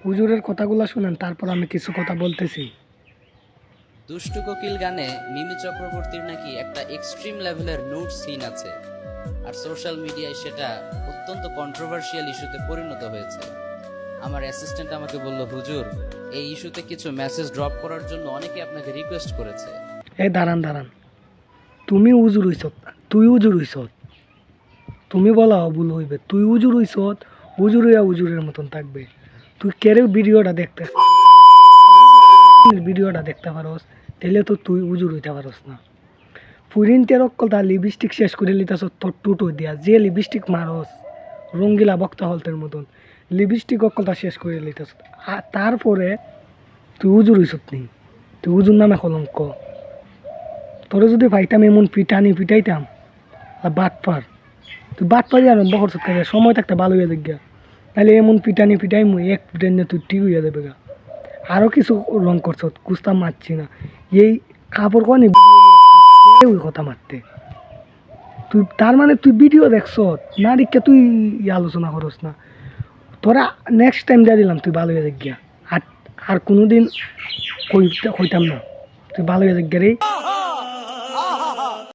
হুজুরের কথাগুলো শুনেন, তারপর আমি কিছু কথা বলতেছি। দুষ্টু কোকিল গানে মিমি চক্রবর্তীর নাকি একটা এক্সট্রিম লেভেলের নুড সিন আছে, আর সোশ্যাল মিডিয়ায় সেটা অত্যন্ত কন্ট্রোভার্সিয়াল ইস্যুতে পরিণত হয়েছে। আমার অ্যাসিস্ট্যান্ট আমাকে বলল, হুজুর, এই ইস্যুতে কিছু মেসেজ ড্রপ করার জন্য অনেকে আপনাকে রিকোয়েস্ট করেছে। এই দাঁড়ান দাঁড়ান, তুমি উজুর হইছত না, তুই উজুর হইছত। তুমি বলা ভুল হইবে, তুই উজুর হইছত, উজুর হইয়া উজুরের মতন থাকবে। তুই কেড়ে ভিডিওটা দেখতে পারস, তাহলে তো তুই উজুর হইতে পারস না। ফুরিনটের অক্কলতা লিপস্টিক শেষ করে লিতাস তোর টুটো দিয়া, যে লিপস্টিক মারস রঙ্গিলা বক্তা হলতের মতন লিপস্টিক অক্কলতা শেষ করে লিতাস। আর তারপরে তুই উজুর হইছত নি, তুই উজুর নামে কলঙ্ক। তোরে যদি পাইতাম এমন পিটাইতাম। আর বাটপার, তুই বাটপারি আরম্ভ করছত কেন? সময় থাকতে ভালো হয়ে দেখ গা, তাহলে এমন পিটাই মুই এক পিটাই নিয়ে তুই ঠিক হইয়া দেবে গা। আরও কিছু রং করছত, কুস্তা মারছি না, এই কাপড় কনে ওই কথা মারতে। তুই তার মানে তুই ভিডিও দেখছ না, দেখে তুই আলোচনা করস না। তোরা নেক্সট টাইম যা দিলাম, তুই ভালো হয়ে দেখ গিয়া। আর আর কোনোদিন কইতাম না, তুই ভালো হয়ে দেখ রে।